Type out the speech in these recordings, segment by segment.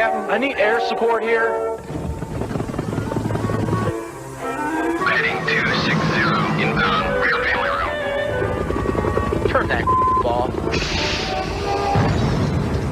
Captain. I need air support here. Heading 260, inbound, rear failure. Turn that off.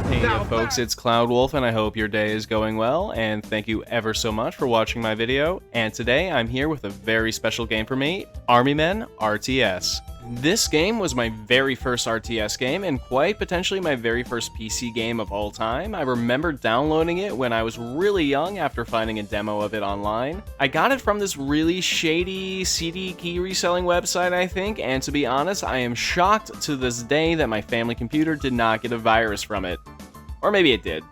Hey folks, it's Cloud Wolf, and I hope your day is going well, and thank you ever so much for watching my video. And today I'm here with a very special game for me, Army Men RTS. This game was my very first RTS game, and quite potentially my very first PC game of all time. I remember downloading it when I was really young after finding a demo of it online. I got it from this really shady CD key reselling website, I think, and to be honest, I am shocked to this day that my family computer did not get a virus from it. Or maybe it did.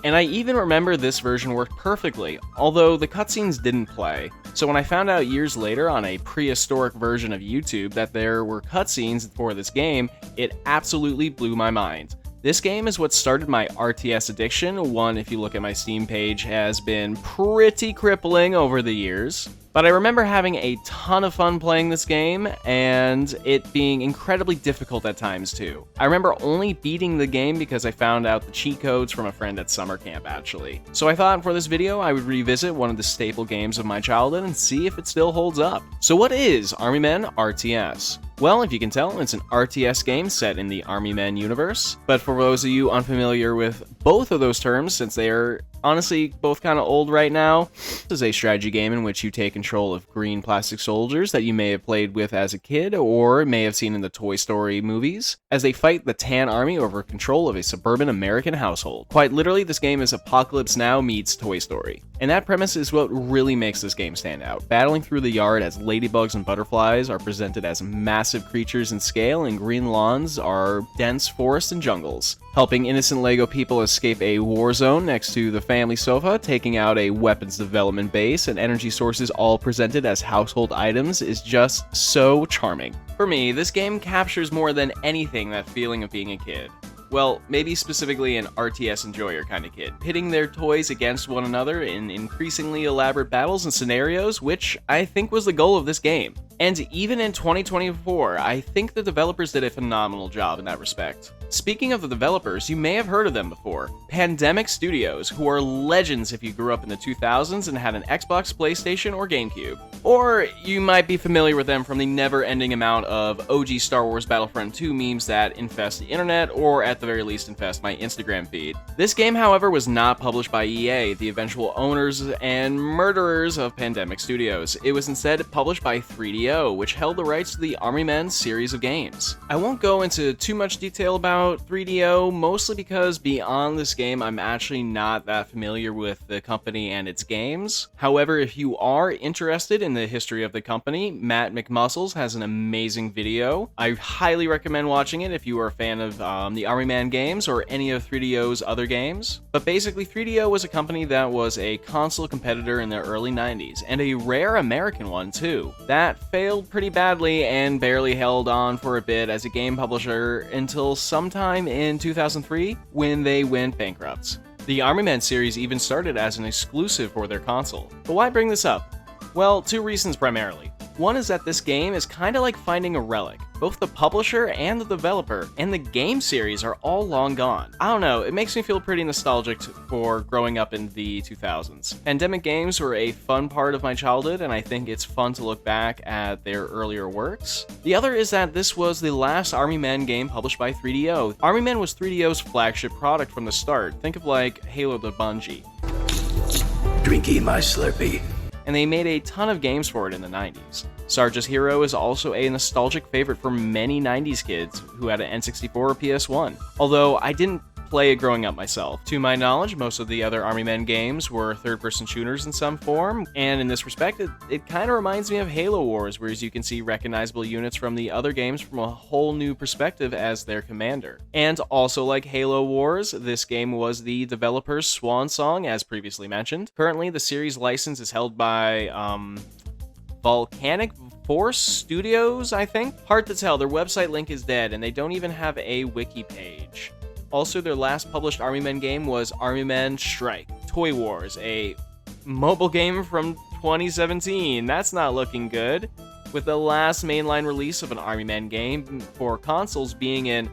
And I even remember this version worked perfectly, although the cutscenes didn't play. So when I found out years later on a prehistoric version of YouTube that there were cutscenes for this game, it absolutely blew my mind. This game is what started my RTS addiction. One, if you look at my Steam page, has been pretty crippling over the years. But I remember having a ton of fun playing this game, and it being incredibly difficult at times too. I remember only beating the game because I found out the cheat codes from a friend at summer camp, actually. So I thought for this video I would revisit one of the staple games of my childhood and see if it still holds up. So what is Army Men RTS? Well, if you can tell, it's an RTS game set in the Army Men universe. But for those of you unfamiliar with both of those terms, since they are honestly both kind of old right now, this is a strategy game in which you take control of green plastic soldiers that you may have played with as a kid or may have seen in the Toy Story movies, as they fight the Tan Army over control of a suburban American household. Quite literally, this game is Apocalypse Now meets Toy Story. And that premise is what really makes this game stand out. Battling through the yard as ladybugs and butterflies are presented as massive creatures in scale, and green lawns are dense forests and jungles. Helping innocent Lego people escape a war zone next to the family sofa, taking out a weapons development base, and energy sources all presented as household items is just so charming. For me, this game captures more than anything that feeling of being a kid. Well, maybe specifically an RTS enjoyer kind of kid, pitting their toys against one another in increasingly elaborate battles and scenarios, which I think was the goal of this game. And even in 2024, I think the developers did a phenomenal job in that respect. Speaking of the developers, you may have heard of them before. Pandemic Studios, who are legends if you grew up in the 2000s and had an Xbox, PlayStation, or GameCube. Or you might be familiar with them from the never-ending amount of OG Star Wars Battlefront 2 memes that infest the internet, or at the very least infest my Instagram feed. This game, however, was not published by EA, the eventual owners and murderers of Pandemic Studios. It was instead published by 3DO, which held the rights to the Army Men series of games. I won't go into too much detail about 3DO, mostly because beyond this game, I'm actually not that familiar with the company and its games. However, if you are interested in the history of the company, Matt McMuscles has an amazing video. I highly recommend watching it if you are a fan of the Army Man games or any of 3DO's other games. But basically, 3DO was a company that was a console competitor in the early 90s, and a rare American one too. That failed pretty badly and barely held on for a bit as a game publisher until sometime in 2003 when they went bankrupt. The Army Men series even started as an exclusive for their console. But why bring this up? Well, two reasons primarily. One is that this game is kinda like finding a relic. Both the publisher and the developer and the game series are all long gone. I don't know, it makes me feel pretty nostalgic for growing up in the 2000s. Pandemic games were a fun part of my childhood, and I think it's fun to look back at their earlier works. The other is that this was the last Army Men game published by 3DO. Army Men was 3DO's flagship product from the start. Think of like Halo to Bungie. Drinky my Slurpee. And they made a ton of games for it in the 90s. Sarge's Hero is also a nostalgic favorite for many 90s kids who had an N64 or PS1, although I didn't play it growing up myself. To my knowledge, most of the other Army Men games were third-person shooters in some form, and in this respect, it kind of reminds me of Halo Wars, whereas you can see recognizable units from the other games from a whole new perspective as their commander. And also like Halo Wars, this game was the developer's swan song, as previously mentioned. Currently, the series license is held by, Volcanic Force Studios, I think? Hard to tell, their website link is dead, and they don't even have a wiki page. Also, their last published Army Men game was Army Men Strike Toy Wars, a mobile game from 2017. That's not looking good, with the last mainline release of an Army Men game for consoles being in,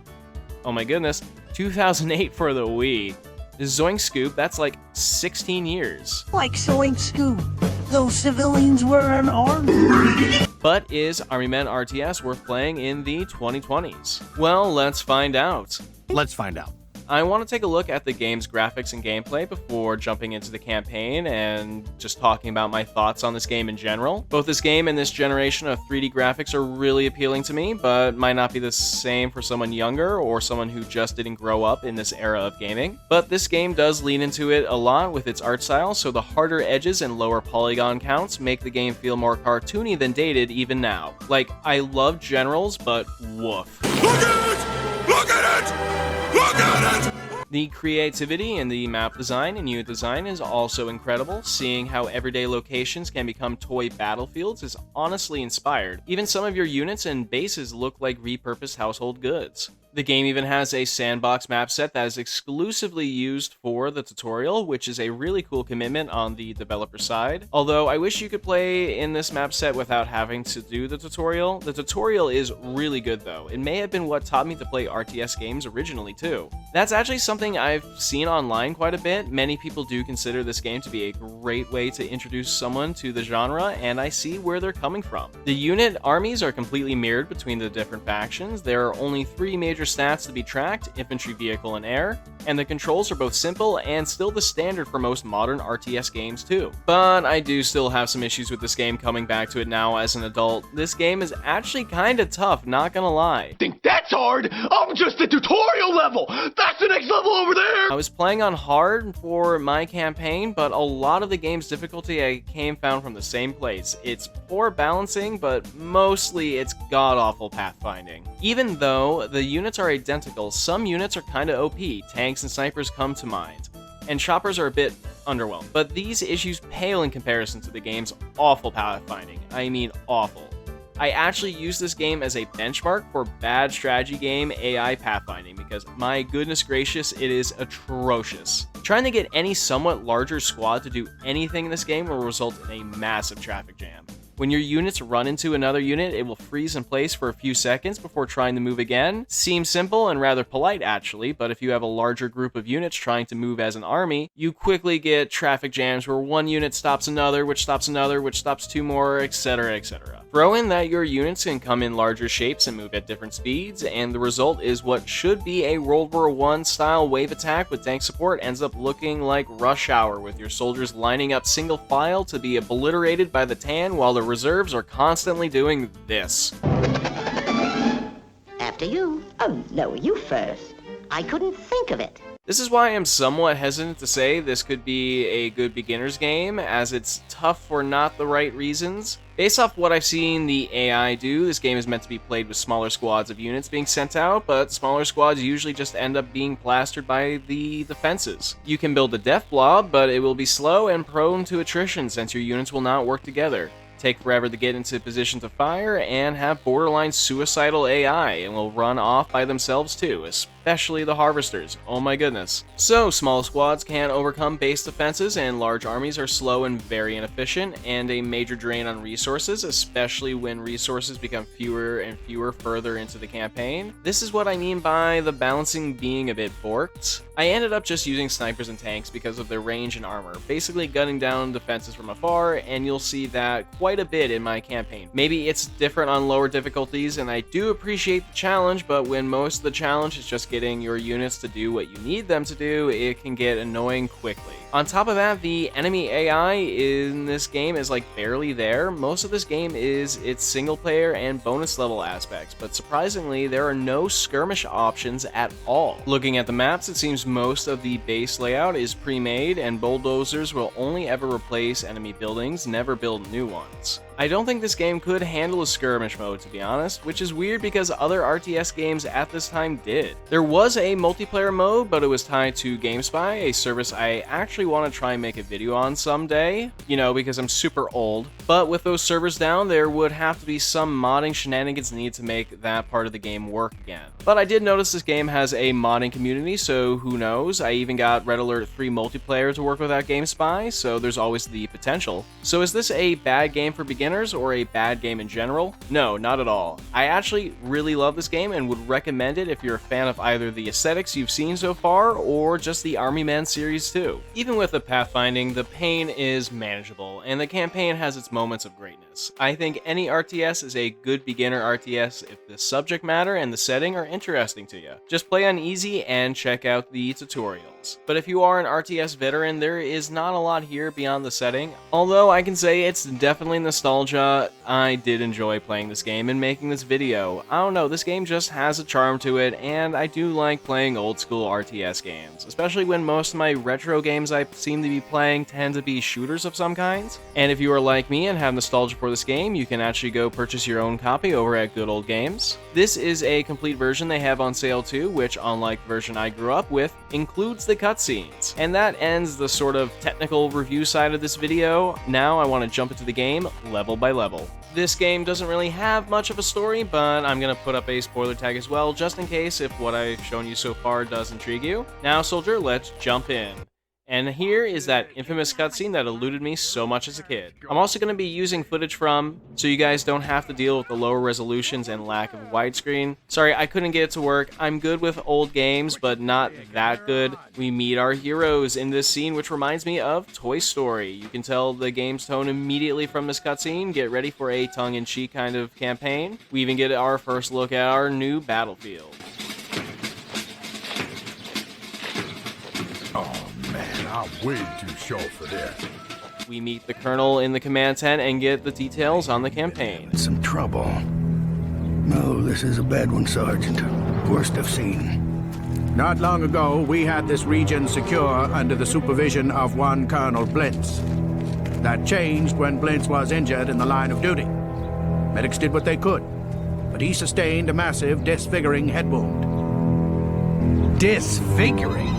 oh my goodness, 2008 for the Wii. Zoink Scoop, that's like 16 years. Like Zoink Scoop, those civilians were unarmed. But is Army Men RTS worth playing in the 2020s? Well, let's find out. Let's find out. I want to take a look at the game's graphics and gameplay before jumping into the campaign and just talking about my thoughts on this game in general. Both this game and this generation of 3D graphics are really appealing to me, but might not be the same for someone younger or someone who just didn't grow up in this era of gaming. But this game does lean into it a lot with its art style, so the harder edges and lower polygon counts make the game feel more cartoony than dated even now. Like, I love generals, but woof. Look at it! Look at it! Look at it! The creativity in the map design and unit design is also incredible. Seeing how everyday locations can become toy battlefields is honestly inspired. Even some of your units and bases look like repurposed household goods. The game even has a sandbox map set that is exclusively used for the tutorial, which is a really cool commitment on the developer side. Although I wish you could play in this map set without having to do the tutorial. The tutorial is really good though. It may have been what taught me to play RTS games originally too. That's actually something I've seen online quite a bit. Many people do consider this game to be a great way to introduce someone to the genre, and I see where they're coming from. The unit armies are completely mirrored between the different factions. There are only 3 major stats to be tracked: infantry, vehicle, and air, and the controls are both simple and still the standard for most modern RTS games too. But I do still have some issues with this game coming back to it now as an adult. This game is actually kinda tough, not gonna lie. Think that's hard? I'm just at tutorial level! That's the next level over there! I was playing on hard for my campaign, but a lot of the game's difficulty I found from the same place. It's poor balancing, but mostly it's god-awful pathfinding. Even though the units are identical, some units are kinda OP. Tanks and snipers come to mind, and choppers are a bit underwhelmed. But these issues pale in comparison to the game's awful pathfinding. I mean awful. I actually use this game as a benchmark for bad strategy game AI pathfinding because my goodness gracious, it is atrocious. Trying to get any somewhat larger squad to do anything in this game will result in a massive traffic jam. When your units run into another unit, it will freeze in place for a few seconds before trying to move again. Seems simple and rather polite actually, but if you have a larger group of units trying to move as an army, you quickly get traffic jams where one unit stops another, which stops another, which stops 2 more, etc, etc. Throw in that your units can come in larger shapes and move at different speeds, and the result is what should be a World War I style wave attack with tank support ends up looking like Rush Hour, with your soldiers lining up single file to be obliterated by the tan while the reserves are constantly doing this. After you. Oh, no, you first. I couldn't think of it. This is why I'm somewhat hesitant to say this could be a good beginner's game, as it's tough for not the right reasons. Based off what I've seen the AI do, this game is meant to be played with smaller squads of units being sent out, but smaller squads usually just end up being plastered by the defenses. You can build a death blob, but it will be slow and prone to attrition since your units will not work together. Take forever to get into position to fire, and have borderline suicidal AI, and will run off by themselves too, especially the harvesters. Oh my goodness. So, small squads can't overcome base defenses, and large armies are slow and very inefficient, and a major drain on resources, especially when resources become fewer and fewer further into the campaign. This is what I mean by the balancing being a bit borked. I ended up just using snipers and tanks because of their range and armor, basically gunning down defenses from afar, and you'll see that quite a bit in my campaign. Maybe it's different on lower difficulties, and I do appreciate the challenge, but when most of the challenge is just getting your units to do what you need them to do, it can get annoying quickly. On top of that, the enemy AI in this game is like barely there. Most of this game is its single player and bonus level aspects, but surprisingly, there are no skirmish options at all. Looking at the maps, it seems most of the base layout is pre-made, and bulldozers will only ever replace enemy buildings, never build new ones. I don't think this game could handle a skirmish mode, to be honest, which is weird because other RTS games at this time did. There was a multiplayer mode, but it was tied to GameSpy, a service I actually want to try and make a video on someday, you know, because I'm super old. but with those servers down, there would have to be some modding shenanigans needed to make that part of the game work again. But I did notice this game has a modding community, so who knows? I even got Red Alert 3 multiplayer to work without GameSpy, so there's always the potential. So is this a bad game for beginners or a bad game in general? No, not at all. I actually really love this game and would recommend it if you're a fan of either the aesthetics you've seen so far or just the Army Men series too. Even with the pathfinding, the pain is manageable, and the campaign has its moments of greatness. I think any RTS is a good beginner RTS if the subject matter and the setting are interesting to you. Just play on easy and check out the tutorials. But if you are an RTS veteran, there is not a lot here beyond the setting. Although I can say it's definitely nostalgia, I did enjoy playing this game and making this video. I don't know, this game just has a charm to it, and I do like playing old school RTS games, especially when most of my retro games I seem to be playing tend to be shooters of some kinds. And if you are like me and have nostalgia for this game, you can actually go purchase your own copy over at Good Old Games. This is a complete version they have on sale too, which, unlike the version I grew up with, includes the cutscenes. And that ends the sort of technical review side of this video. Now I want to jump into the game level by level. This game doesn't really have much of a story, but I'm going to put up a spoiler tag as well, just in case if what I've shown you so far does intrigue you. Now, soldier, let's jump in. And here is that infamous cutscene that eluded me so much as a kid. I'm also going to be using footage from, so you guys don't have to deal with the lower resolutions and lack of widescreen. Sorry, I couldn't get it to work. I'm good with old games, but not that good. We meet our heroes in this scene, which reminds me of Toy Story. You can tell the game's tone immediately from this cutscene. Get ready for a tongue-in-cheek kind of campaign. We even get our first look at our new battlefield. I'm way too short for this. We meet the colonel in the command tent and get the details on the campaign. Some trouble. No, this is a bad one, Sergeant. Worst I've seen. Not long ago, we had this region secure under the supervision of one Colonel Blintz. That changed when Blintz was injured in the line of duty. Medics did what they could, but he sustained a massive, disfiguring head wound. Disfiguring?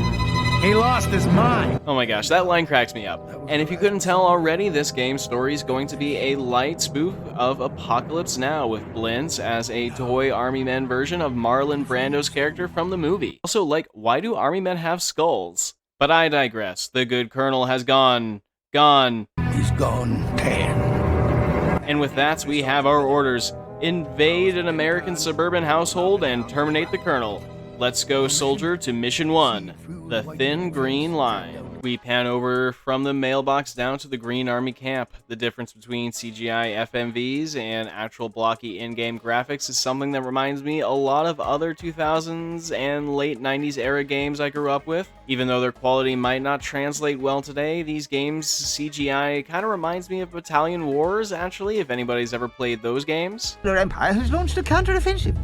He lost his mind. Oh my gosh, that line cracks me up. And if you couldn't tell already, this game's story is going to be a light spoof of Apocalypse Now, with Blintz as a toy Army Men version of Marlon Brando's character from the movie. Also, like, why do Army Men have skulls? But I digress. The good colonel has gone. He's gone tan. And with that, we have our orders. Invade an American suburban household and terminate the colonel. Let's go, soldier, to Mission 1, the Thin Green Line. We pan over from the mailbox down to the Green Army camp. The difference between CGI FMVs and actual blocky in-game graphics is something that reminds me a lot of other 2000s and late 90s era games I grew up with. Even though their quality might not translate well today, these games' CGI kind of reminds me of Battalion Wars, actually, if anybody's ever played those games. Your empire has launched a counteroffensive.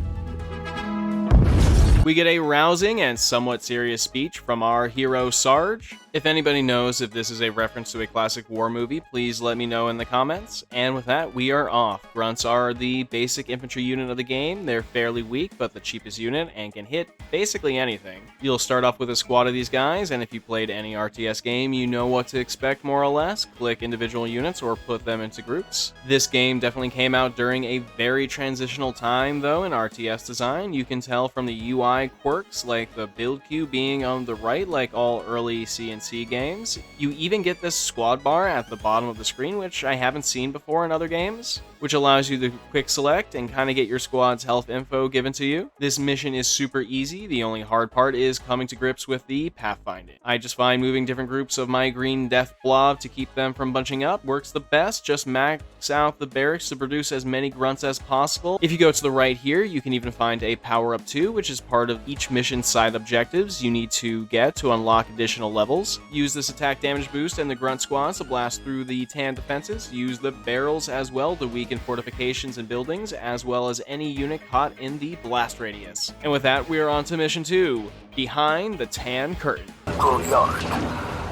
We get a rousing and somewhat serious speech from our hero Sarge. If anybody knows if this is a reference to a classic war movie, please let me know in the comments. And with that, we are off. Grunts are the basic infantry unit of the game. They're fairly weak, but the cheapest unit, and can hit basically anything. You'll start off with a squad of these guys, and if you played any RTS game, you know what to expect more or less. Click individual units or put them into groups. This game definitely came out during a very transitional time, though, in RTS design. You can tell from the UI quirks, like the build queue being on the right, like all early CNC games. You even get this squad bar at the bottom of the screen, which I haven't seen before in other games, which allows you to quick select and kind of get your squad's health info given to you. This mission is super easy. The only hard part is coming to grips with the pathfinding. I just find moving different groups of my green death blob to keep them from bunching up works the best. Just max out the barracks to produce as many grunts as possible. If you go to the right here, you can even find a power-up 2, which is part of each mission's side objectives you need to get to unlock additional levels. Use this attack damage boost and the grunt squads to blast through the tan defenses. Use the barrels as well to weaken fortifications and buildings, as well as any unit caught in the blast radius. And with that, we are on to mission 2, Behind the Tan Curtain. Good yard.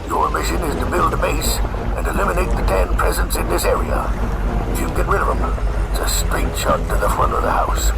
Your mission is to build a base and eliminate the tan presence in this area. If you can get rid of them, it's a straight shot to the front of the house.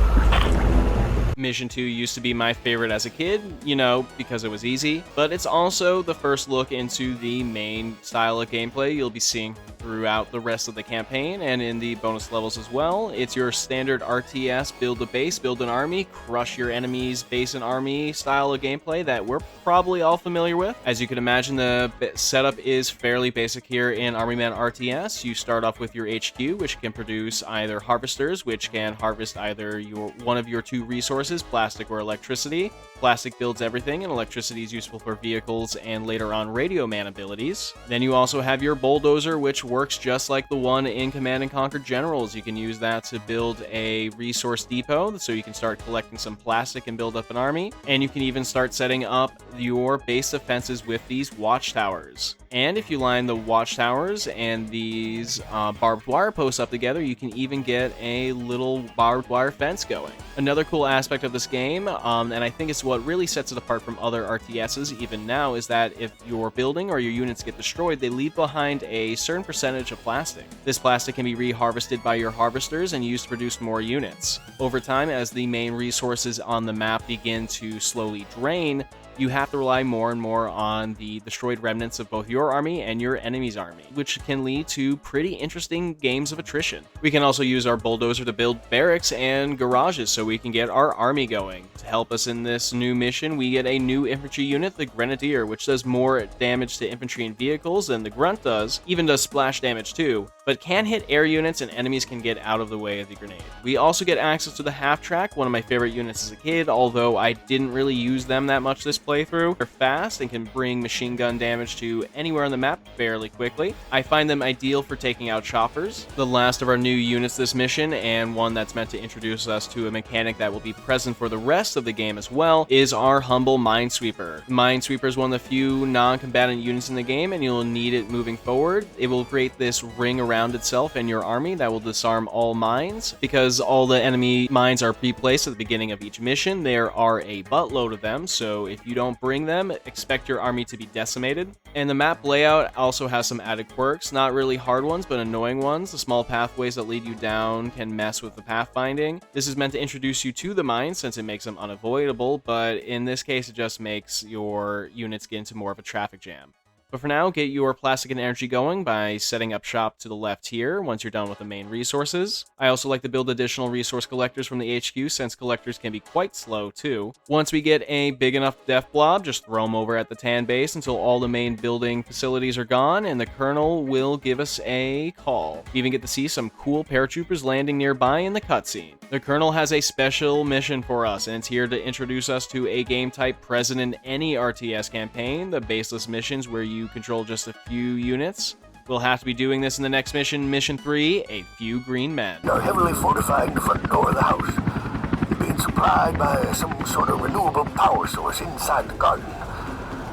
Mission 2 used to be my favorite as a kid, you know, because it was easy, but it's also the first look into the main style of gameplay you'll be seeing throughout the rest of the campaign and in the bonus levels as well. It's your standard RTS build a base, build an army, crush your enemy's base and army style of gameplay that we're probably all familiar with. As you can imagine, the setup is fairly basic here in Army Man RTS. You start off with your HQ, which can produce either harvesters, which can harvest either one of your two resources, plastic or electricity. Plastic builds everything, and electricity is useful for vehicles and later on radio man abilities. Then you also have your bulldozer, which works just like the one in Command & Conquer Generals. You can use that to build a resource depot, so you can start collecting some plastic and build up an army. And you can even start setting up your base defenses with these watchtowers. And if you line the watchtowers and these barbed wire posts up together, you can even get a little barbed wire fence going. Another cool aspect of this game, and I think it's what really sets it apart from other RTSs even now, is that if your building or your units get destroyed, they leave behind a certain percentage of plastic. This plastic can be reharvested by your harvesters and used to produce more units. Over time, as the main resources on the map begin to slowly drain, you have to rely more and more on the destroyed remnants of both your army and your enemy's army, which can lead to pretty interesting games of attrition. We can also use our bulldozer to build barracks and garages so we can get our army going. To help us in this new mission, we get a new infantry unit, the Grenadier, which does more damage to infantry and vehicles than the Grunt does, even does splash damage too, but can hit air units and enemies can get out of the way of the grenade. We also get access to the half-track, one of my favorite units as a kid, although I didn't really use them that much this playthrough. They're fast and can bring machine gun damage to anywhere on the map fairly quickly. I find them ideal for taking out choppers. The last of our new units this mission, and one that's meant to introduce us to a mechanic that will be present for the rest of the game as well, is our humble Minesweeper. Minesweeper is one of the few non-combatant units in the game, and you'll need it moving forward. It will create this ring around itself and your army that will disarm all mines. Because all the enemy mines are pre-placed at the beginning of each mission, there are a buttload of them, so if you don't bring them, expect your army to be decimated. And the map layout also has some added quirks, not really hard ones, but annoying ones. The small pathways that lead you down can mess with the pathfinding. This is meant to introduce you to the mines since it makes them unavoidable, but in this case it just makes your units get into more of a traffic jam. But for now, get your plastic and energy going by setting up shop to the left here once you're done with the main resources. I also like to build additional resource collectors from the HQ since collectors can be quite slow too. Once we get a big enough death blob, just throw them over at the tan base until all the main building facilities are gone and the colonel will give us a call. We even get to see some cool paratroopers landing nearby in the cutscene. The colonel has a special mission for us, and it's here to introduce us to a game type present in any RTS campaign, the baseless missions where you control just a few units. We'll have to be doing this in the next mission, Mission 3, A Few Green Men. They're heavily fortifying the front door of the house. They're being supplied by some sort of renewable power source inside the garden.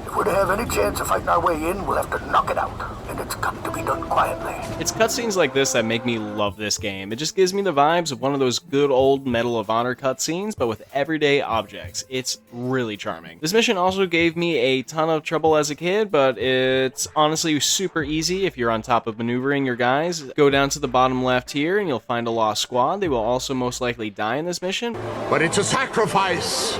If we're to have any chance of fighting our way in, we'll have to knock it out, and it's got to be done quietly. It's cutscenes like this that make me love this game. It just gives me the vibes of one of those good old Medal of Honor cutscenes, but with everyday objects. It's really charming. This mission also gave me a ton of trouble as a kid, but it's honestly super easy if you're on top of maneuvering your guys. Go down to the bottom left here, and you'll find a lost squad. They will also most likely die in this mission, But it's a sacrifice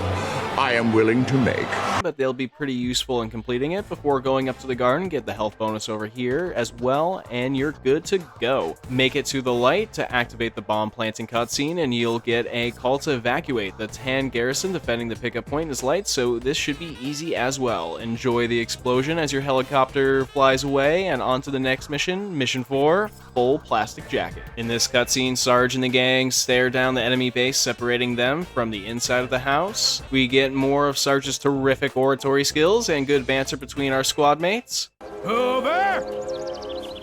I am willing to make. but they'll be pretty useful in completing it. Before going up to the garden, get the health bonus over here as well, and you're good to go. Make it to the light to activate the bomb planting cutscene, and you'll get a call to evacuate. The tan garrison defending the pickup point is light, so this should be easy as well. Enjoy the explosion as your helicopter flies away, and on to the next mission, Mission 4, Full Plastic Jacket. In this cutscene, Sarge and the gang stare down the enemy base, separating them from the inside of the house. We get more of Sarge's terrific oratory skills and good banter between our squad mates. Hoover!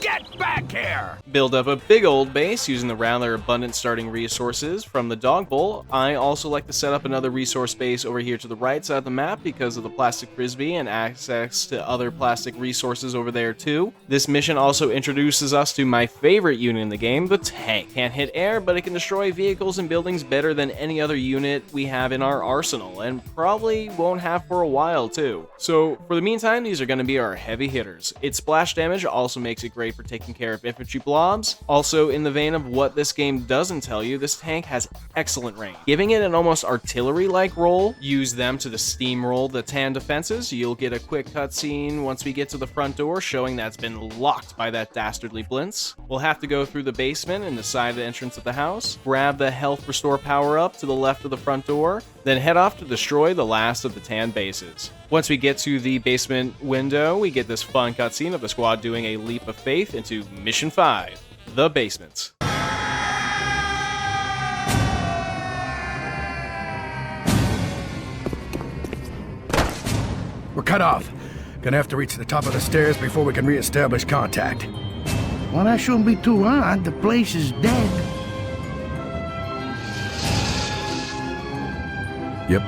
Get back here! Build up a big old base using the rather abundant starting resources from the dog bowl. I also like to set up another resource base over here to the right side of the map because of the plastic frisbee and access to other plastic resources over there too. This mission also introduces us to my favorite unit in the game, the tank. Can't hit air, but it can destroy vehicles and buildings better than any other unit we have in our arsenal, and probably won't have for a while too. So for the meantime, these are going to be our heavy hitters. Its splash damage also makes it great for taking taking care of infantry blobs. Also, in the vein of what this game doesn't tell you, this tank has excellent range. Giving it an almost artillery-like role, use them to steamroll the tan defenses. You'll get a quick cutscene once we get to the front door showing that's been locked by that dastardly Blintz. We'll have to go through the basement and the side of the entrance of the house, grab the health restore power-up to the left of the front door, then head off to destroy the last of the tan bases. Once we get to the basement window, we get this fun cutscene of the squad doing a leap of faith into Mission 5, the basement. We're cut off. Gonna have to reach the top of the stairs before we can re-establish contact. Well, that shouldn't be too hard. The place is dead. Yep.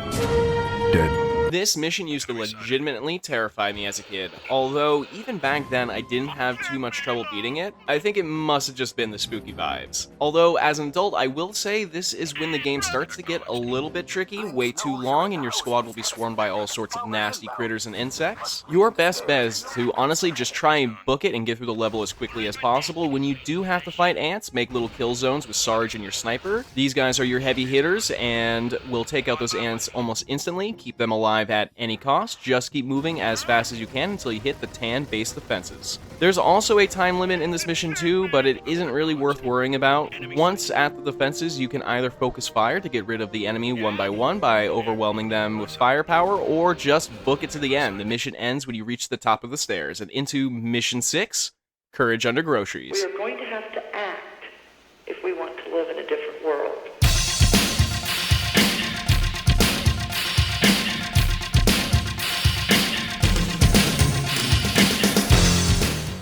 Dead. This mission used to legitimately terrify me as a kid, although even back then I didn't have too much trouble beating it. I think it must have just been the spooky vibes. Although as an adult, I will say this is when the game starts to get a little bit tricky, way too long, and your squad will be swarmed by all sorts of nasty critters and insects. Your best bet is to honestly just try and book it and get through the level as quickly as possible. When you do have to fight ants, make little kill zones with Sarge and your sniper. These guys are your heavy hitters and will take out those ants almost instantly, keep them alive at any cost. Just keep moving as fast as you can until you hit the tan base defenses. There's also a time limit in this mission too, but it isn't really worth worrying about. Once at the defenses, you can either focus fire to get rid of the enemy one by overwhelming them with firepower, or just book it to the end. The mission ends when you reach the top of the stairs. And into Mission 6, Courage Under Groceries. We are going to have to act if we want to live in a different world.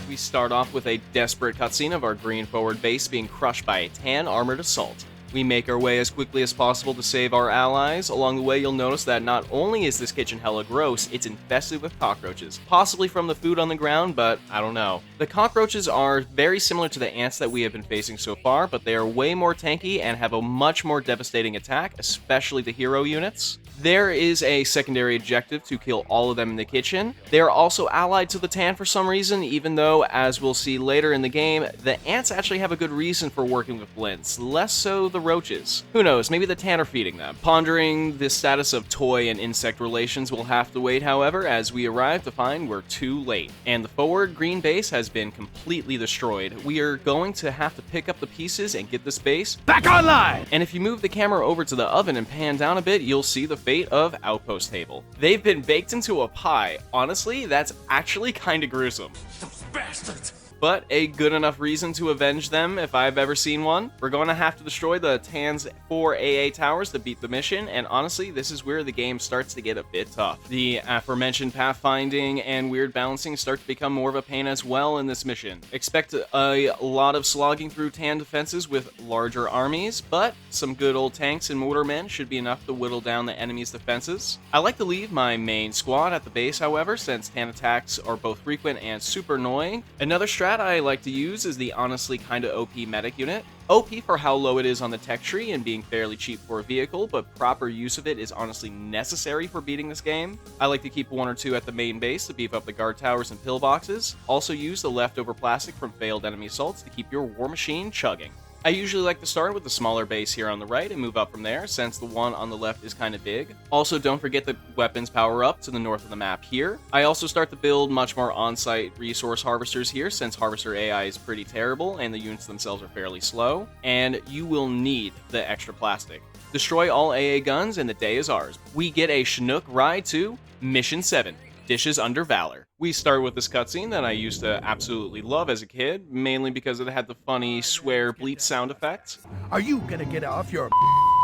We start off with a desperate cutscene of our green forward base being crushed by a tan armored assault. We make our way as quickly as possible to save our allies. Along the way, you'll notice that not only is this kitchen hella gross, it's infested with cockroaches. Possibly from the food on the ground, but I don't know. The cockroaches are very similar to the ants that we have been facing so far, but they are way more tanky and have a much more devastating attack, especially the hero units. There is a secondary objective to kill all of them in the kitchen. They are also allied to the tan for some reason, even though, as we'll see later in the game, the ants actually have a good reason for working with Blintz, less so the roaches. Who knows, maybe the tan are feeding them. Pondering the status of toy and insect relations will have to wait, however, as we arrive to find we're too late, and the forward green base has been completely destroyed. We are going to have to pick up the pieces and get this base Back online! and if you move the camera over to the oven and pan down a bit, you'll see the fate of Outpost Table. They've been baked into a pie. Honestly, that's actually kinda gruesome. Those bastards! But a good enough reason to avenge them if I've ever seen one. We're going to have to destroy the Tan's 4 AA towers to beat the mission, and honestly, this is where the game starts to get a bit tough. The aforementioned pathfinding and weird balancing start to become more of a pain as well in this mission. Expect a lot of slogging through Tan defenses with larger armies, but some good old tanks and mortarmen should be enough to whittle down the enemy's defenses. I like to leave my main squad at the base, however, since Tan attacks are both frequent and super annoying. Another strat I like to use is the honestly kinda OP medic unit. OP for how low it is on the tech tree and being fairly cheap for a vehicle, but proper use of it is honestly necessary for beating this game. I like to keep 1 or 2 at the main base to beef up the guard towers and pillboxes. Also use the leftover plastic from failed enemy assaults to keep your war machine chugging. I usually like to start with the smaller base here on the right and move up from there, since the one on the left is kind of big. Also, don't forget the weapons power up to the north of the map here. I also start to build much more on-site resource harvesters here, since harvester AI is pretty terrible and the units themselves are fairly slow, and you will need the extra plastic. Destroy all AA guns and the day is ours. We get a Chinook ride to Mission 7, Dishes Under Valor. We start with this cutscene that I used to absolutely love as a kid, mainly because it had the funny swear bleep sound effect. Are you gonna get off your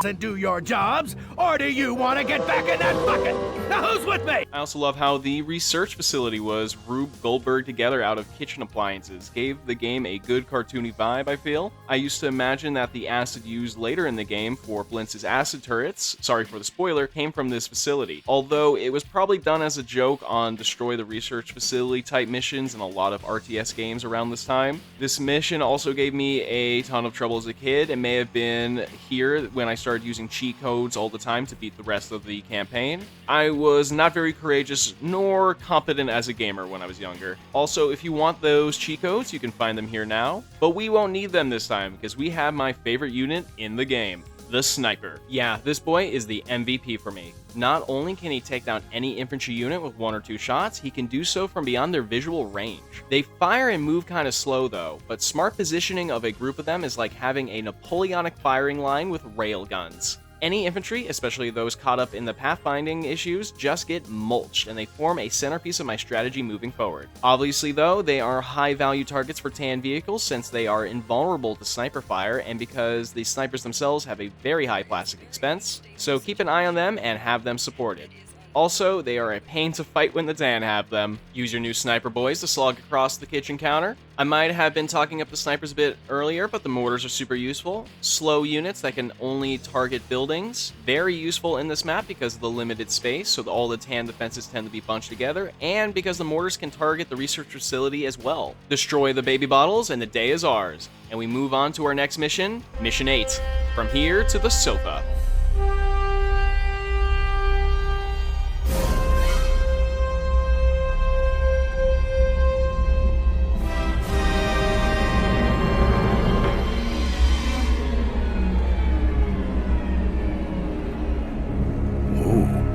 and do your jobs, or do you want to get back in that bucket? Now who's with me? I also love how the research facility was Rube Goldberg together out of kitchen appliances. Gave the game a good cartoony vibe, I feel. I used to imagine that the acid used later in the game for Blintz's acid turrets, sorry for the spoiler, came from this facility. Although it was probably done as a joke on destroy the research facility type missions in a lot of RTS games around this time. This mission also gave me a ton of trouble as a kid. It may have been here when I started using cheat codes all the time to beat the rest of the campaign. I was not very courageous nor competent as a gamer when I was younger. Also, if you want those cheat codes, you can find them here now, but we won't need them this time because we have my favorite unit in the game. The Sniper. Yeah, this boy is the MVP for me. Not only can he take down any infantry unit with 1 or 2 shots, he can do so from beyond their visual range. They fire and move kind of slow though, but smart positioning of a group of them is like having a Napoleonic firing line with rail guns. Any infantry, especially those caught up in the pathfinding issues, just get mulched, and they form a centerpiece of my strategy moving forward. Obviously though, they are high-value targets for tan vehicles since they are invulnerable to sniper fire, and because the snipers themselves have a very high plastic expense, so keep an eye on them and have them supported. Also, they are a pain to fight when the tan have them. Use your new sniper boys to slog across the kitchen counter. I might have been talking up the snipers a bit earlier, but the mortars are super useful. Slow units that can only target buildings. Very useful in this map because of the limited space, so all the tan defenses tend to be bunched together, and because the mortars can target the research facility as well. Destroy the baby bottles, and the day is ours. And we move on to our next mission, Mission 8. From here to the sofa.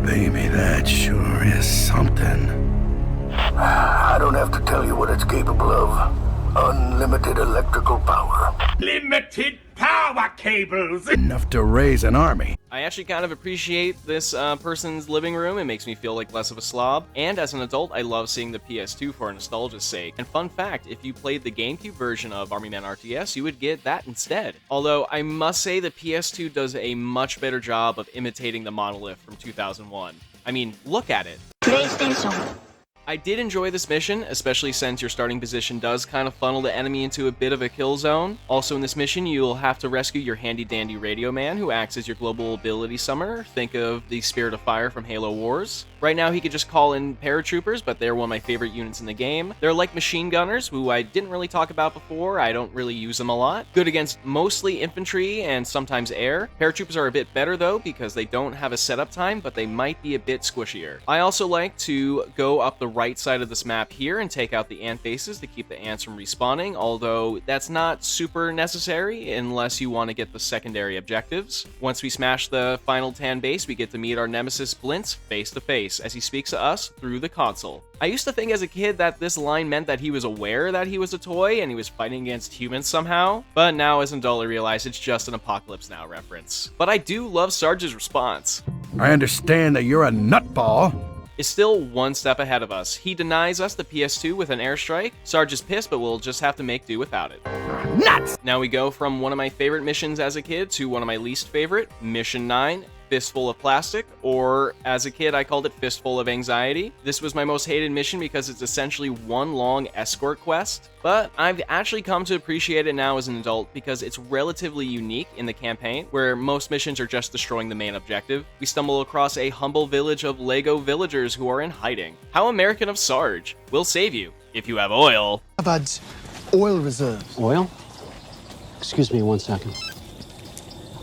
Baby, that sure is something. I don't have to tell you what it's capable of. Unlimited electrical power. Limited power cables! Enough to raise an army. I actually kind of appreciate this person's living room. It makes me feel like less of a slob. And as an adult, I love seeing the PS2 for nostalgia's sake. And fun fact, if you played the GameCube version of Army Men RTS, you would get that instead. Although, I must say the PS2 does a much better job of imitating the monolith from 2001. I mean, look at it. PlayStation. I did enjoy this mission, especially since your starting position does kind of funnel the enemy into a bit of a kill zone. Also in this mission, you'll have to rescue your handy-dandy radio man who acts as your global ability summoner. Think of the Spirit of Fire from Halo Wars. Right now, he could just call in paratroopers, but they're one of my favorite units in the game. They're like machine gunners, who I didn't really talk about before. I don't really use them a lot. Good against mostly infantry and sometimes air. Paratroopers are a bit better though, because they don't have a setup time, but they might be a bit squishier. I also like to go up the right side of this map here and take out the ant bases to keep the ants from respawning, although that's not super necessary unless you want to get the secondary objectives. Once we smash the final tan base, we get to meet our nemesis Blintz face to face as he speaks to us through the console. I used to think as a kid that this line meant that he was aware that he was a toy and he was fighting against humans somehow, but now as an adult I realize it's just an Apocalypse Now reference. But I do love Sarge's response. I understand that you're a nutball. Is still one step ahead of us. He denies us the PS2 with an airstrike. Sarge is pissed, but we'll just have to make do without it. Nuts! Now we go from one of my favorite missions as a kid to one of my least favorite, Mission 9. Fistful of Plastic, or as a kid I called it Fistful of Anxiety. This was my most hated mission because it's essentially one long escort quest, but I've actually come to appreciate it now as an adult because it's relatively unique in the campaign, where most missions are just destroying the main objective. We stumble across a humble village of Lego villagers who are in hiding. How American of Sarge. We'll save you, if you have oil. I've had oil reserves. Oil? Excuse me 1 second.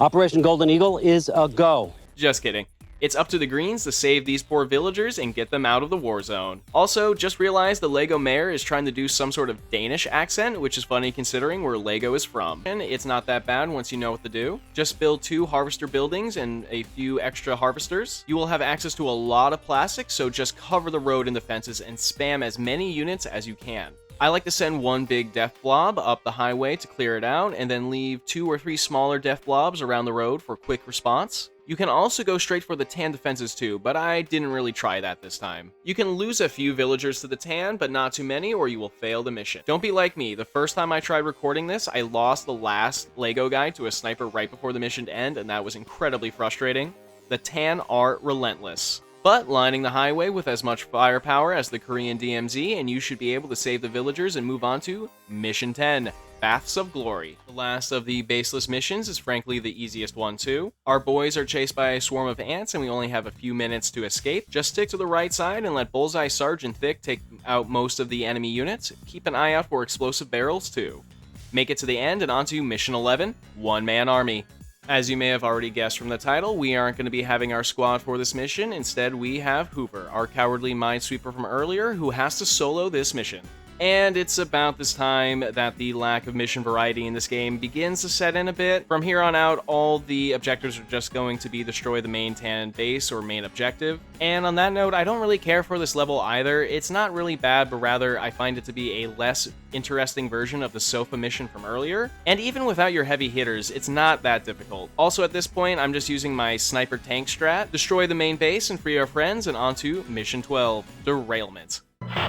Operation Golden Eagle is a go. Just kidding. It's up to the Greens to save these poor villagers and get them out of the war zone. Also, just realized the Lego mayor is trying to do some sort of Danish accent, which is funny considering where Lego is from. And it's not that bad once you know what to do. Just build 2 harvester buildings and a few extra harvesters. You will have access to a lot of plastic, so just cover the road and the fences and spam as many units as you can. I like to send one big death blob up the highway to clear it out, and then leave 2 or 3 smaller death blobs around the road for quick response. You can also go straight for the tan defenses too, but I didn't really try that this time. You can lose a few villagers to the tan, but not too many or you will fail the mission. Don't be like me. The first time I tried recording this, I lost the last Lego guy to a sniper right before the mission to end, and that was incredibly frustrating. The tan are relentless. But lining the highway with as much firepower as the Korean DMZ, and you should be able to save the villagers and move on to Mission 10. Baths of Glory. The last of the baseless missions is frankly the easiest one too. Our boys are chased by a swarm of ants and we only have a few minutes to escape. Just stick to the right side and let Bullseye, Sarge, and Thick take out most of the enemy units. Keep an eye out for explosive barrels too. Make it to the end and onto Mission 11, One Man Army. As you may have already guessed from the title, we aren't going to be having our squad for this mission. Instead, we have Hoover, our cowardly minesweeper from earlier, who has to solo this mission. And it's about this time that the lack of mission variety in this game begins to set in a bit. From here on out, all the objectives are just going to be destroy the main tan base or main objective. And on that note, I don't really care for this level either. It's not really bad, but rather I find it to be a less interesting version of the sofa mission from earlier. And even without your heavy hitters, it's not that difficult. Also at this point, I'm just using my sniper tank strat, destroy the main base and free our friends, and onto mission 12, Derailment.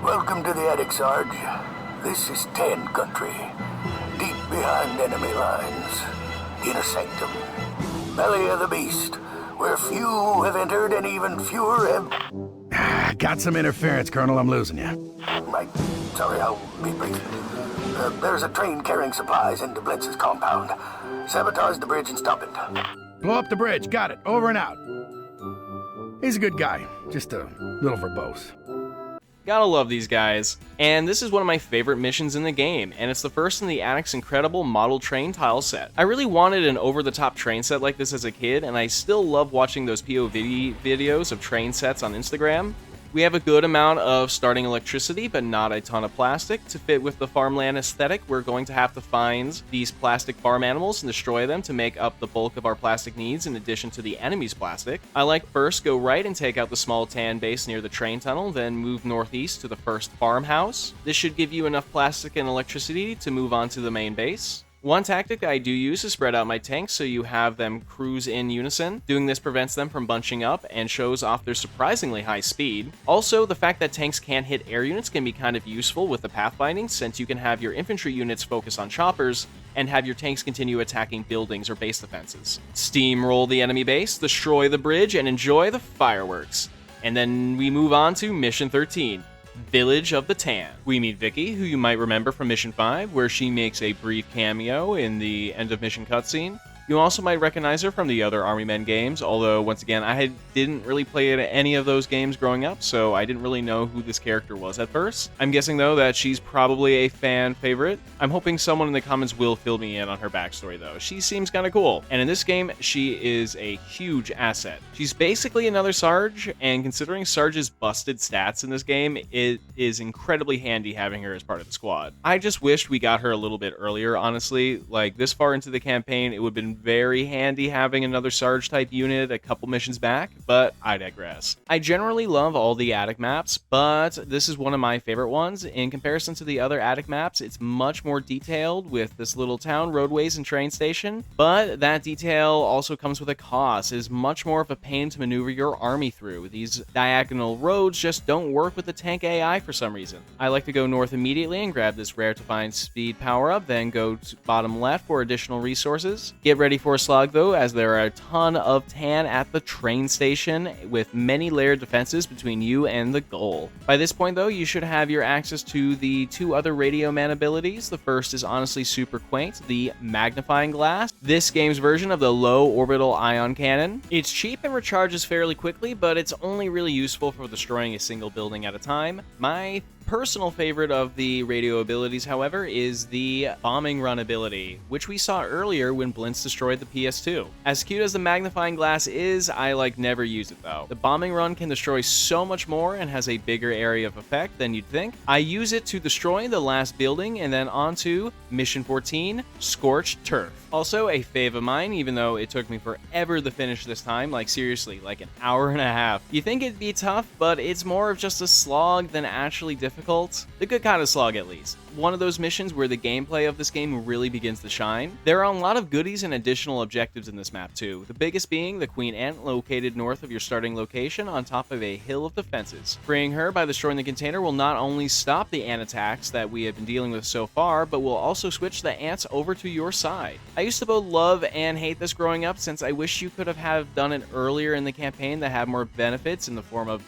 Welcome to the attic, Sarge. This is Tan Country. Deep behind enemy lines. Inner sanctum. Belly of the beast. Where few have entered and even fewer have... Got some interference, Colonel. I'm losing you. Right. Sorry, I'll be brief. There's a train carrying supplies into Blitz's compound. Sabotage the bridge and stop it. Blow up the bridge. Got it. Over and out. He's a good guy. Just a little verbose. Gotta love these guys. And this is one of my favorite missions in the game, and it's the first in the Attic's incredible model train tile set. I really wanted an over-the-top train set like this as a kid, and I still love watching those POV videos of train sets on Instagram. We have a good amount of starting electricity, but not a ton of plastic. To fit with the farmland aesthetic, we're going to have to find these plastic farm animals and destroy them to make up the bulk of our plastic needs in addition to the enemy's plastic. I like first go right and take out the small tan base near the train tunnel, then move northeast to the first farmhouse. This should give you enough plastic and electricity to move on to the main base. One tactic I do use is spread out my tanks so you have them cruise in unison. Doing this prevents them from bunching up and shows off their surprisingly high speed. Also, the fact that tanks can't hit air units can be kind of useful with the pathfinding, since you can have your infantry units focus on choppers and have your tanks continue attacking buildings or base defenses. Steamroll the enemy base, destroy the bridge, and enjoy the fireworks. And then we move on to Mission 13. Village of the Tan. We meet Vicky, who you might remember from Mission 5, where she makes a brief cameo in the end of mission cutscene. You also might recognize her from the other Army Men games, although, once again, I didn't really play any of those games growing up, so I didn't really know who this character was at first. I'm guessing, though, that she's probably a fan favorite. I'm hoping someone in the comments will fill me in on her backstory, though. She seems kind of cool. And in this game, she is a huge asset. She's basically another Sarge, and considering Sarge's busted stats in this game, it is incredibly handy having her as part of the squad. I just wished we got her a little bit earlier, honestly. Like, this far into the campaign, it would have been very handy having another Sarge type unit a couple missions back, but I digress. I generally love all the attic maps, but this is one of my favorite ones. In comparison to the other attic maps, it's much more detailed with this little town, roadways, and train station, but that detail also comes with a cost. It is much more of a pain to maneuver your army through. These diagonal roads just don't work with the tank AI for some reason. I like to go north immediately and grab this rare to find speed power up, then go to bottom left for additional resources. Get ready for a slog though, as there are a ton of tan at the train station with many layered defenses between you and the goal. By this point though, you should have your access to the two other radio man abilities. The first is honestly super quaint, the magnifying glass, this game's version of the low orbital ion cannon. It's cheap and recharges fairly quickly, but it's only really useful for destroying a single building at a time. My personal favorite of the radio abilities, however, is the bombing run ability, which we saw earlier when Blintz destroyed the PS2. As cute as the magnifying glass is, I never use it though. The bombing run can destroy so much more and has a bigger area of effect than you'd think. I use it to destroy the last building and then onto Mission 14, Scorched Turf. Also a fave of mine, even though it took me forever to finish this time, seriously, an hour and a half. You think it'd be tough, but it's more of just a slog than actually difficult. The good kind of slog, at least. One of those missions where the gameplay of this game really begins to shine. There are a lot of goodies and additional objectives in this map too, the biggest being the Queen Ant located north of your starting location on top of a hill of defenses. Freeing her by destroying the container will not only stop the ant attacks that we have been dealing with so far, but will also switch the ants over to your side. I used to both love and hate this growing up, since I wish you could have done it earlier in the campaign that had more benefits in the form of,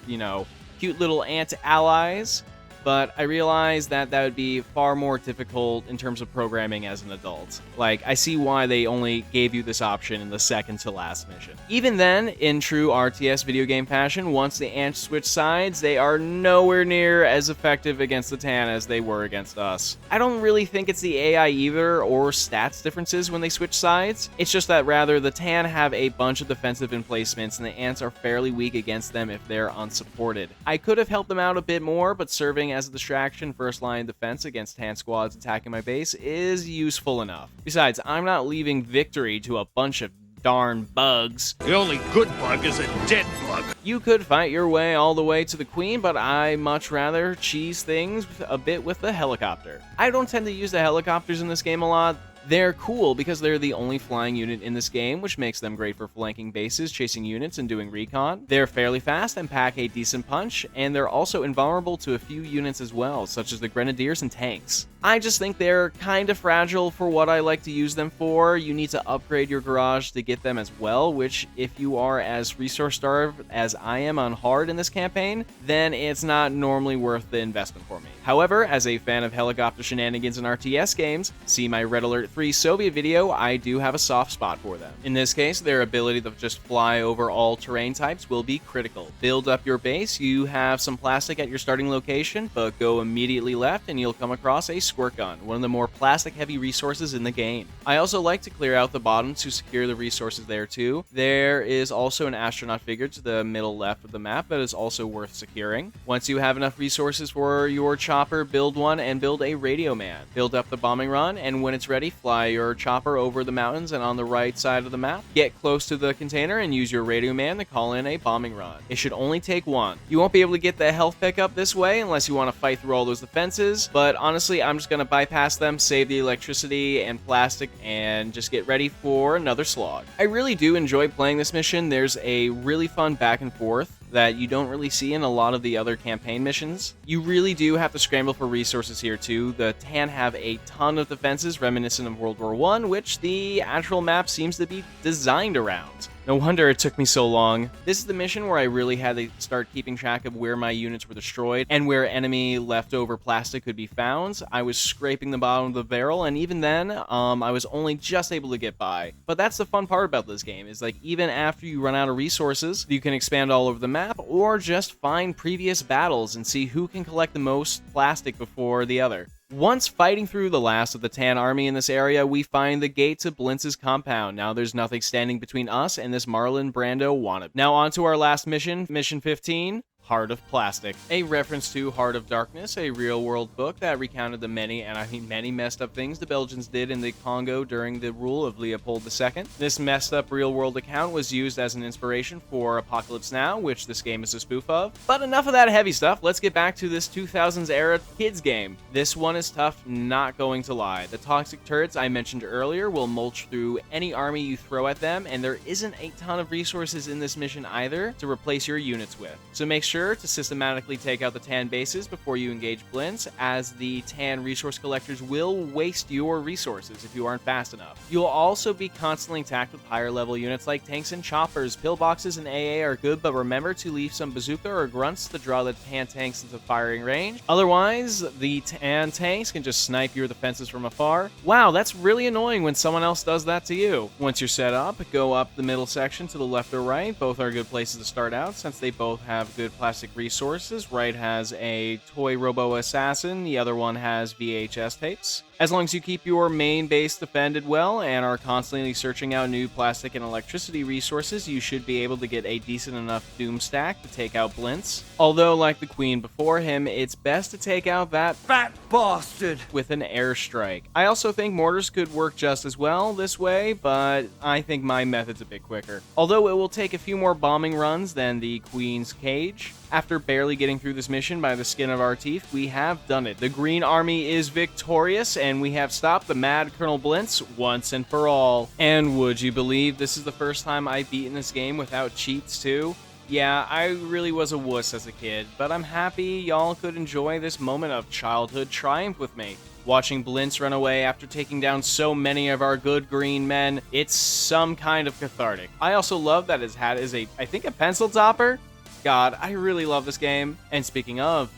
cute little ant allies. but I realized that that would be far more difficult in terms of programming as an adult. Like, I see why they only gave you this option in the second to last mission. Even then, in true RTS video game fashion, once the ants switch sides, they are nowhere near as effective against the Tan as they were against us. I don't really think it's the AI either or stats differences when they switch sides. It's just that rather the Tan have a bunch of defensive emplacements and the ants are fairly weak against them if they're unsupported. I could have helped them out a bit more, but serving as a distraction first line defense against Tan squads attacking my base is useful enough. Besides, I'm not leaving victory to a bunch of darn bugs. The only good bug is a dead bug. You could fight your way all the way to the Queen, but I much rather cheese things a bit with the helicopter. I don't tend to use the helicopters in this game a lot. They're cool because they're the only flying unit in this game, which makes them great for flanking bases, chasing units, and doing recon. They're fairly fast and pack a decent punch, and they're also invulnerable to a few units as well, such as the Grenadiers and tanks. I just think they're kind of fragile for what I like to use them for. You need to upgrade your garage to get them as well, which if you are as resource starved as I am on hard in this campaign, then it's not normally worth the investment for me. However, as a fan of helicopter shenanigans in RTS games, see my Red Alert 3 Soviet video, I do have a soft spot for them. In this case, their ability to just fly over all terrain types will be critical. Build up your base, you have some plastic at your starting location, but go immediately left and you'll come across a squirt gun, one of the more plastic heavy resources in the game. I also like to clear out the bottom to secure the resources there too. There is also an astronaut figure to the middle left of the map that is also worth securing. Once you have enough resources for your chopper, build one and build a radio man. Build up the bombing run, and when it's ready, fly your chopper over the mountains and on the right side of the map. Get close to the container and use your radio man to call in a bombing run. It should only take one. You won't be able to get the health pickup this way unless you want to fight through all those defenses, but honestly, I'm just going to bypass them, save the electricity and plastic, and just get ready for another slog. I really do enjoy playing this mission. There's a really fun back and forth that you don't really see in a lot of the other campaign missions. You really do have to scramble for resources here too. The Tan have a ton of defenses reminiscent of World War I, which the actual map seems to be designed around. No wonder it took me so long. This is the mission where I really had to start keeping track of where my units were destroyed and where enemy leftover plastic could be found. I was scraping the bottom of the barrel, and even then, I was only just able to get by. But that's the fun part about this game, is like even after you run out of resources, you can expand all over the map or just find previous battles and see who can collect the most plastic before the other. Once fighting through the last of the Tan army in this area, we find the gate to Blintz's compound. Now there's nothing standing between us and this Marlon Brando wannabe. Now on to our last mission, Mission 15. Heart of Plastic, a reference to Heart of Darkness, a real-world book that recounted the many, and I mean many, messed up things the Belgians did in the Congo during the rule of Leopold II. This messed up real-world account was used as an inspiration for Apocalypse Now, which this game is a spoof of. But enough of that heavy stuff, let's get back to this 2000s-era kids game. This one is tough, not going to lie. The toxic turrets I mentioned earlier will mulch through any army you throw at them, and there isn't a ton of resources in this mission either to replace your units with. So make sure to systematically take out the Tan bases before you engage Blintz, as the Tan resource collectors will waste your resources if you aren't fast enough. You'll also be constantly attacked with higher level units like tanks and choppers. Pillboxes and AA are good, but remember to leave some bazooka or grunts to draw the Tan tanks into firing range. Otherwise, the Tan tanks can just snipe your defenses from afar. Wow, that's really annoying when someone else does that to you. Once you're set up, go up the middle section to the left or right. Both are good places to start out since they both have good plastic resources. Right has a toy robo assassin, the other one has VHS tapes. As long as you keep your main base defended well and are constantly searching out new plastic and electricity resources, you should be able to get a decent enough doom stack to take out Blintz. Although, like the Queen before him, it's best to take out that fat bastard with an airstrike. I also think mortars could work just as well this way, but I think my method's a bit quicker. Although it will take a few more bombing runs than the Queen's cage. After barely getting through this mission by the skin of our teeth, we have done it. The Green Army is victorious, and we have stopped the mad Colonel Blintz once and for all. And would you believe this is the first time I've beaten this game without cheats too? Yeah, I really was a wuss as a kid, but I'm happy y'all could enjoy this moment of childhood triumph with me. Watching Blintz run away after taking down so many of our good green men, it's some kind of cathartic. I also love that his hat is I think a pencil topper? God, I really love this game. And speaking of...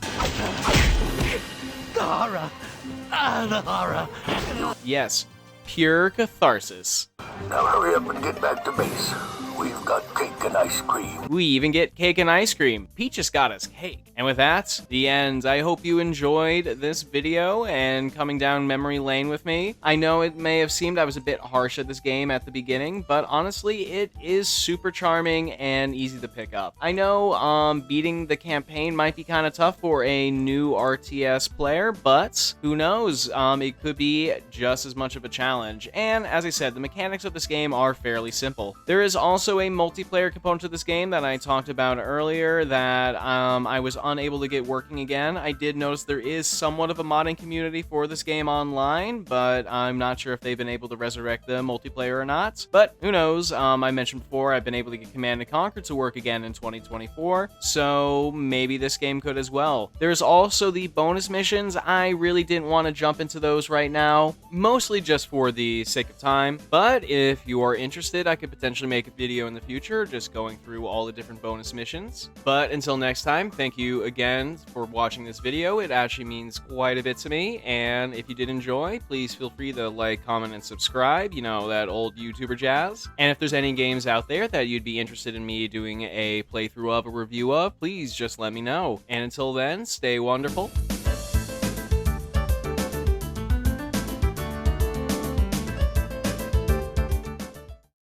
The horror. The horror. Yes, pure catharsis. Now hurry up and get back to base. We've got cake and ice cream. We even get cake and ice cream. Peach just got us cake. And with that, the end. I hope you enjoyed this video and coming down memory lane with me. I know it may have seemed I was a bit harsh at this game at the beginning, but honestly, it is super charming and easy to pick up. I know beating the campaign might be kind of tough for a new RTS player, but who knows? It could be just as much of a challenge. And as I said, the mechanics of this game are fairly simple. There is also a multiplayer component to this game that I talked about earlier that I was unable to get working again. I did notice there is somewhat of a modding community for this game online, but I'm not sure if they've been able to resurrect the multiplayer or not. But who knows? I mentioned before I've been able to get Command & Conquer to work again in 2024, so maybe this game could as well. There's also the bonus missions. I really didn't want to jump into those right now, mostly just for the sake of time, but if you are interested, I could potentially make a video in the future just going through all the different bonus missions. But until next time, thank you again for watching this video. It actually means quite a bit to me, and if you did enjoy, please feel free to like, comment, and subscribe, you know, that old YouTuber jazz. And if there's any games out there that you'd be interested in me doing a playthrough of, a review of, please just let me know. And until then, stay wonderful.